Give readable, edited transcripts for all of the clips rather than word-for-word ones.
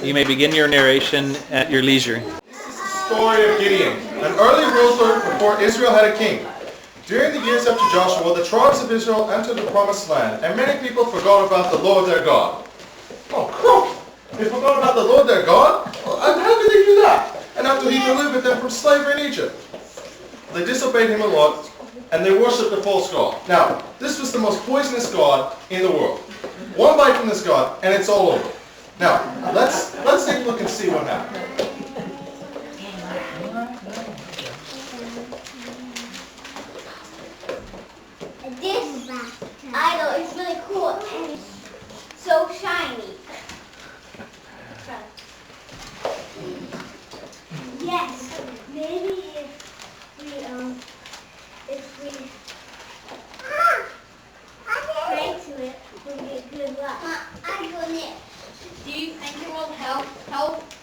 You may begin your narration at your leisure. This is the story of Gideon, an early ruler before Israel had a king. During the years after Joshua, the tribes of Israel entered the promised land, and many people forgot about the Lord their God. Oh, crook! They forgot about the Lord their God? And how could they do that? And after he delivered them from slavery in Egypt. They disobeyed him a lot, and they worshipped the false god. Now, this was the most poisonous god in the world. One bite from this god, and it's all over. Now, let's take a look and see what happened. This idol is really cool and so shiny. Yes, maybe if we pray to it, we'll get good luck. Do you think it will help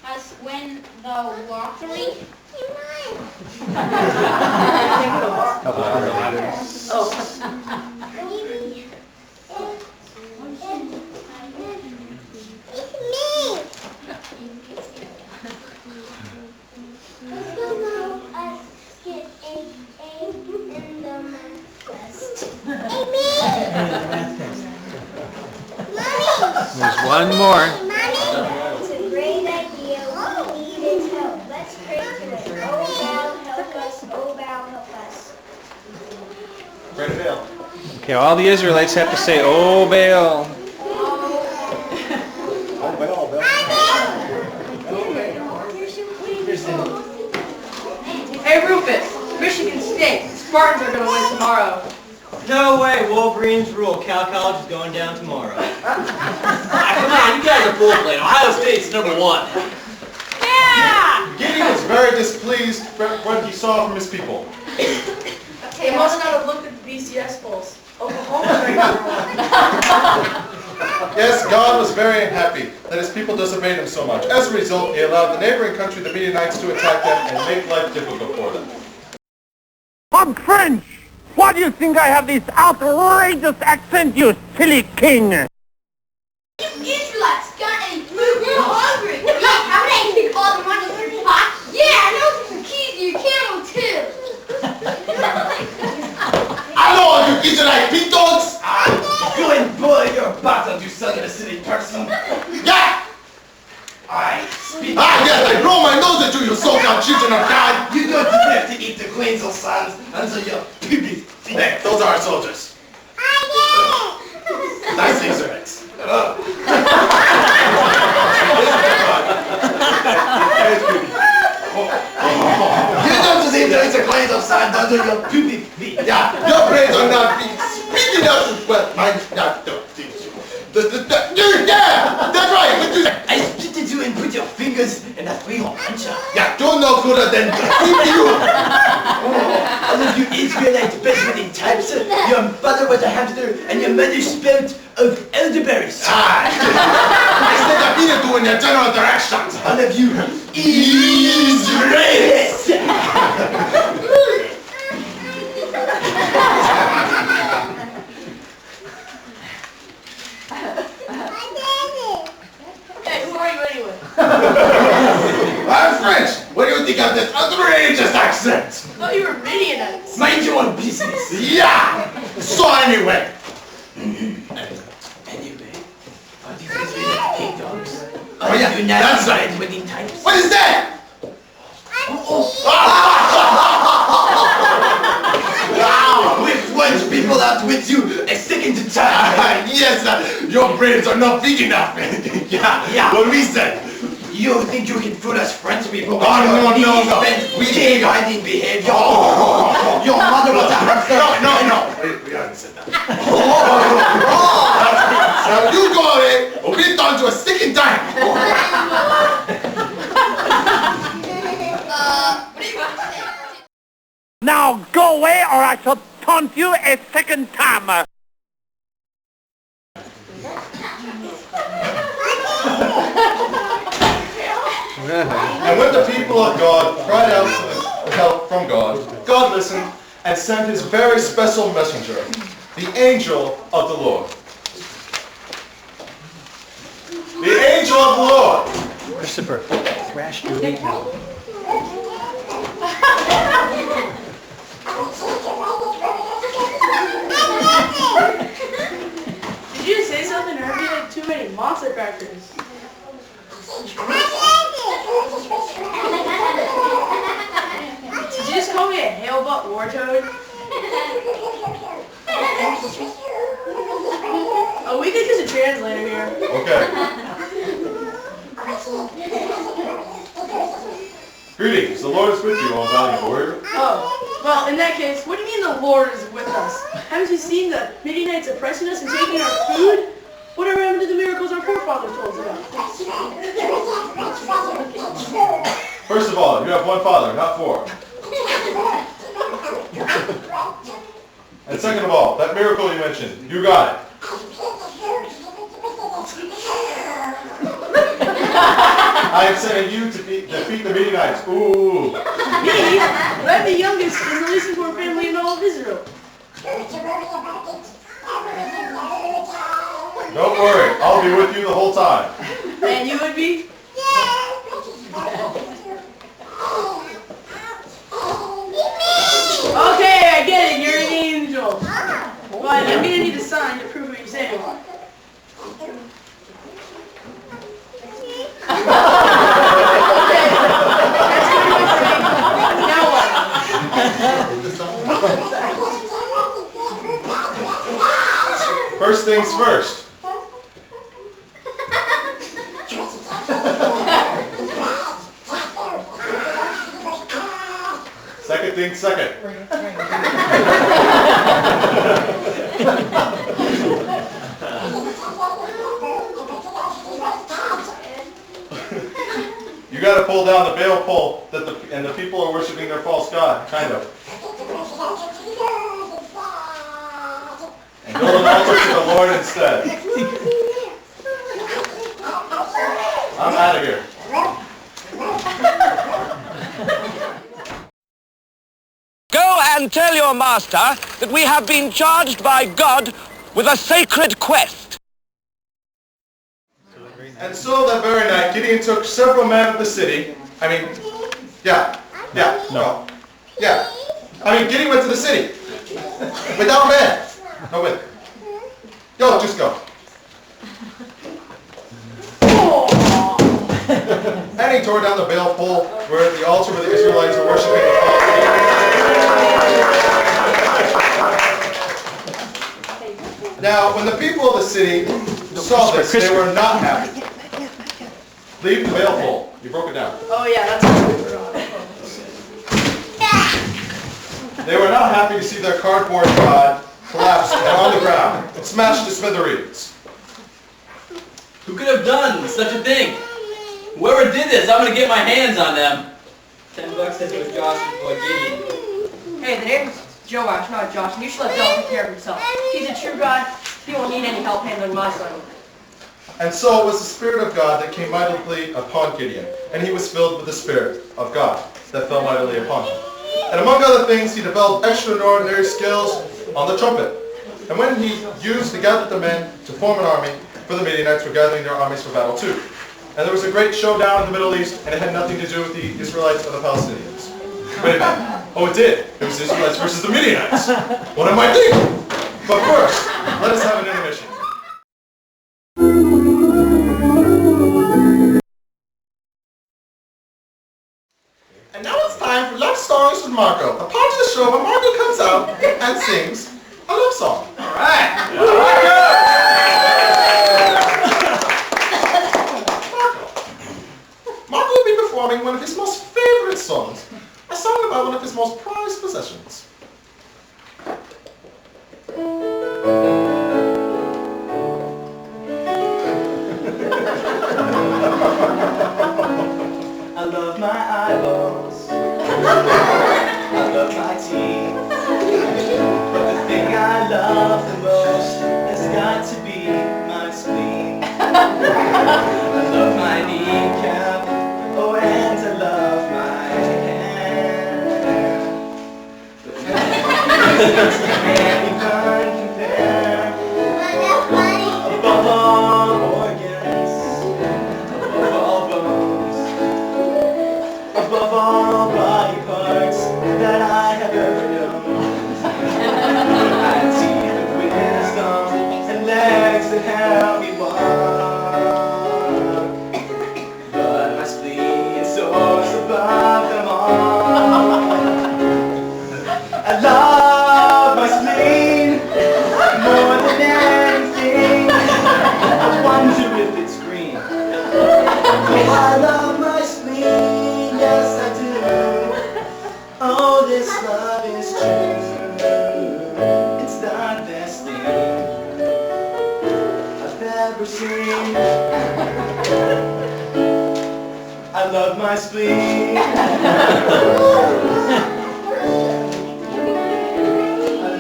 us win the lottery? There's one more. It's a great idea. We need its help. Let's pray to it. Oh, thou help us. Oh, thou help us. Pray to Baal. Okay, all the Israelites have to say, "Oh, Baal." Hey Rufus, Michigan State. The Spartans are going to win tomorrow. No way, Wolverines rule. Cal College is going down tomorrow. Come on, you guys are full playing. Ohio State's #1. Yeah! Gideon was very displeased for what he saw from his people. They must not have looked at the BCS polls. Oklahoma's right now. Yes, God was very unhappy that his people disobeyed him so much. As a result, he allowed the neighboring country, the Midianites, to attack them and make life difficult for them. I'm French! Why do you think I have this outrageous accent, you silly king? You Israelites got any food? We're hungry. How many take all the money in your pot? Yeah, and those are some keys to your camel too. Hello, you Israelite pig dogs! Good boy, you're about to do something to silly person. Yeah! I speak. Yes, I blow my nose at you, you so-called children of God! You don't deserve to eat the queens of sons until you're pubic. Hey, those are our soldiers. Nice Israelites. You don't deserve to eat the queens of sons until you're pubic. Yeah, your brains are not being speaking out as well. Mine not don't teach you. Yeah, that's right. What you I split you and put your fingers in a three-hole puncher. Yeah, don't know gooder than you. All of you Israelites Benjamin types, your father was a hamster and your mother spelled of elderberries. I said I need to do in your general directions. All of you Israelites. Hey, who are you anyway? I'm French. What do you think of this outrageous accent? I thought you were Midianites. Mind your own business. Yeah. So anyway. Anyway, are these Israelite pig dogs? Oh yeah, you that's right. wedding types? What is that? With French people out with you a second time. Yes, your brains are not big enough. Yeah. What we said. You think you can fool us French people? Oh, no. We can't hiding behavior. Your mother was a hamster. No. We haven't said that. Now you go away, or we'll down to a second time. What do you want to say? Now go away or I shall taunt you a second time. And when the people of God cried out for help from God, God listened and sent his very special messenger, the angel of the Lord. The angel of the Lord. Christopher, thrashed your meat now. Did you say something or have you had too many monster crackers? Did you just call me a hail-butt war toad? Oh, we could use a translator here. Okay. Greetings, the Lord is with you, all valiant warrior. Oh, well, in that case, what do you mean the Lord is with us? Haven't you seen the Midianites oppressing us and taking our food? Whatever happened to the miracles our forefathers told us about? First of all, you have one father, not four. And second of all, that miracle you mentioned, you got it. I am sending you to defeat the Midianites. Ooh. Me? But I'm the youngest and the least important family in all of Israel. Don't worry, I'll be with you the whole time. And you would be? Okay, I get it. You're an angel. But I'm going to need a sign to prove what you're saying. Okay. That's pretty much right. Now what? First things first. Second things second. You got to pull down the Baal pole and the people are worshiping their false god, kind of. And build an altar to the Lord instead. I'm out of here. Go and tell your master that we have been charged by God with a sacred quest. And so that very night, Gideon took several men of the city. Gideon went to the city. Without men. No, with. Go, just go. And he tore down the Baal pole where the altar where the Israelites were worshiping the false god. Now, when the people of the city saw this, they were not happy. Leave the Baal pole. You broke it down. Oh yeah, that's what we forgot. They were not happy to see their cardboard god collapse on the ground and smashed to smithereens. Who could have done such a thing? Whoever did this, I'm gonna get my hands on them. $10 says it was Josh's boy Gideon. Hey, the name's Joash, not Josh, and you should let Del take care of himself. He's a true God. He won't need any help handling my son. And so it was the Spirit of God that came mightily upon Gideon, and he was filled with the Spirit of God that fell mightily upon him. And among other things, he developed extraordinary skills on the trumpet. And when he used to gather the men to form an army, for the Midianites were gathering their armies for battle too. And there was a great showdown in the Middle East, and it had nothing to do with the Israelites or the Palestinians. Wait a minute. Oh, it did. It was the Israelites versus the Midianites. What am I thinking? But first, let us have an intermission. And now it's time for Love Songs with Marco, a part of the show where Marco comes out and sings a love song. All right. Marco will be performing one of his most favorite songs, a song about one of his most prized possessions. I love my eyeballs. I love my teeth. But the thing I love the most has got to be my spleen. I love my kneecap. Oh, and I love my hair. But can't even compare. Above all organs, above all bones. love my spleen. I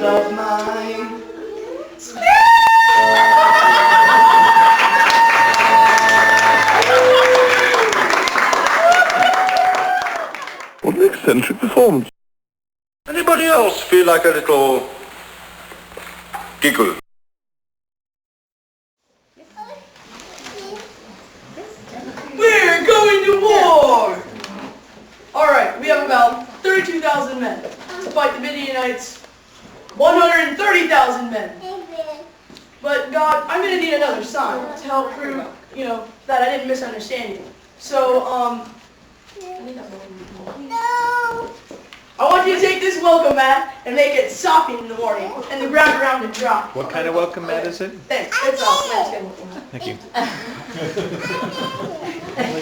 love mine. What an eccentric performance. Anybody else feel like a little giggle? We're going to war! Alright, we have about 32,000 men to fight the Midianites. 130,000 men. But God, I'm going to need another sign to help prove, that I didn't misunderstand you. So, I want you to take this welcome mat and make it sopping in the morning, and the ground around it dry. What kind of welcome mat is it? Thanks. It's a landscape welcome mat. Thank you.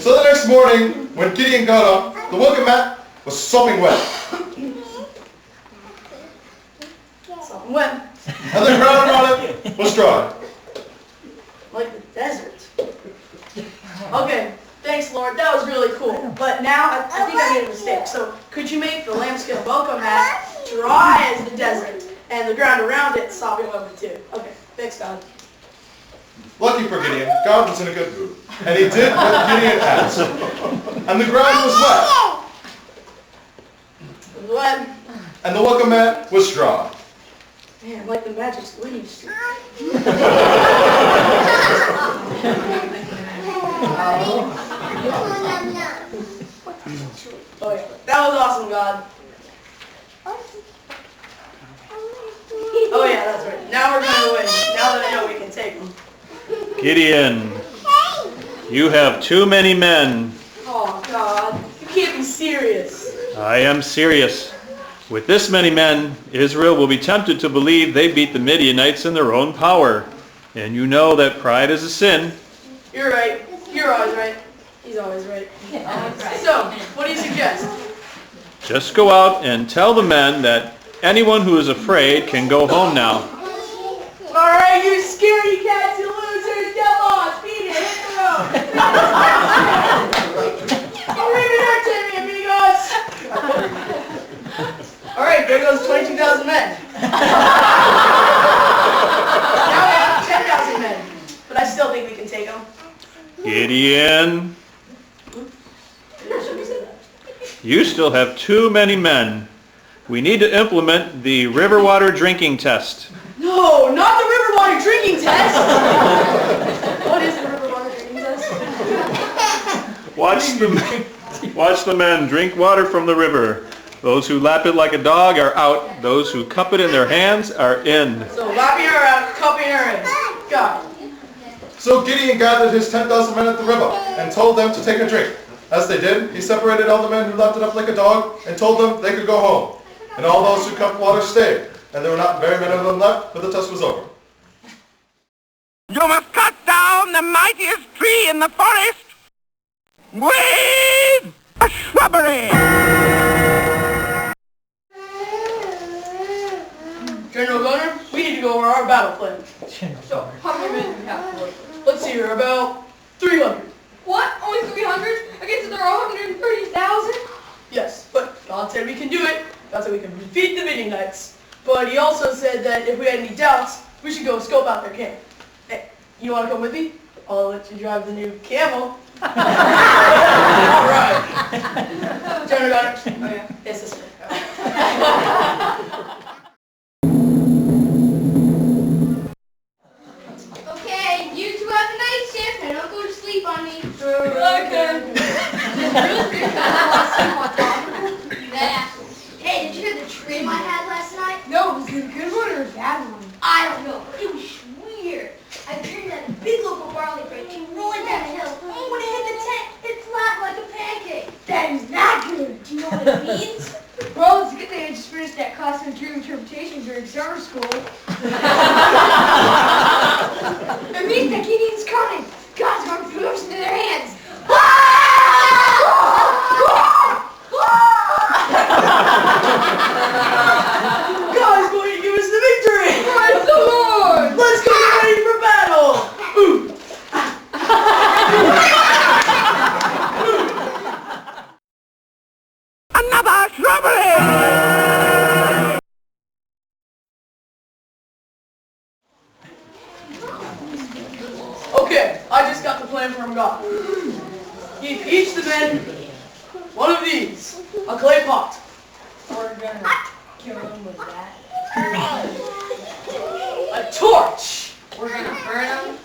So the next morning, when Gideon got up, the welcome mat was sopping wet. Sopping wet. And the ground around it was dry. Like the desert. Okay, thanks Lord, that was really cool. But now I think I made a mistake. So could you make the lambskin welcome mat dry as the desert and the ground around it sopping wet too? Okay, thanks God. Lucky for Gideon, God was in a good mood. And he did what Gideon asked. And the ground was wet. It was wet. And the welcome mat was dry. Man, like the magic spleen streak. Oh yeah, that was awesome, God. Oh yeah, that's right. Now we're going to win. Now that I know we can take them. Gideon, you have too many men. Oh God, you can't be serious. I am serious. With this many men, Israel will be tempted to believe they beat the Midianites in their own power. And you know that pride is a sin. You're right. You're always right. He's always right. So, what do you suggest? Just go out and tell the men that anyone who is afraid can go home now. Alright, you scaredy cats and losers, get lost, beat it, hit the road. Arrivederci, amigos. Alright, there goes 22,000 men. Now we have 10,000 men, but I still think we can take them. Gideon, you still have too many men. We need to implement the river water drinking test. No, not the river water drinking test! What is the river water drinking test? Watch the men drink water from the river. Those who lap it like a dog are out. Those who cup it in their hands are in. So lapping her out, cupping her in. Got it. So Gideon gathered his 10,000 men at the river and told them to take a drink. As they did, he separated all the men who lapped it up like a dog and told them they could go home. And all those who cupped water stayed. And there were not very many of them left, but the test was over. You must cut down the mightiest tree in the forest with a shrubbery. General Gunner, we need to go over our battle plan. So, how many men do we have? Let's see here, about 300. What? Only 300? I guess there are 130,000? Yes, but God said we can do it. God said we can defeat the Midianites. But he also said that if we had any doubts, we should go scope out their camp. Hey, you want to come with me? I'll let you drive the new camel. All right. General Gunner. Oh yeah, it's this way. Okay, you two have the night shift and don't go to sleep on me. Okay. Hey, did you hear the dream I had last night? No, was it a good one or a bad one? I don't know, but it was weird. I dreamed that a big loaf of barley bread came rolling down a hill. When it hit the tent, it flapped like a pancake. That is not good. Do you know what it means? Well, it's a good thing I just finished that from God. Give each the men one of these, a clay pot. We're gonna kill him with that. A torch. We're gonna burn him.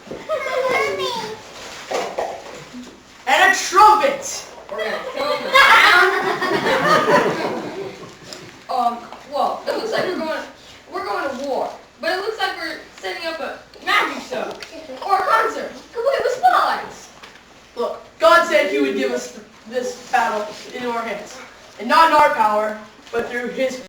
And a trumpet. We're gonna kill him with sound. Well, it looks like we're going to war. But it looks like we're setting up a magic show. Or a concert, complete with spotlights. Look, God said he would give us this battle into our hands. And not in our power, but through his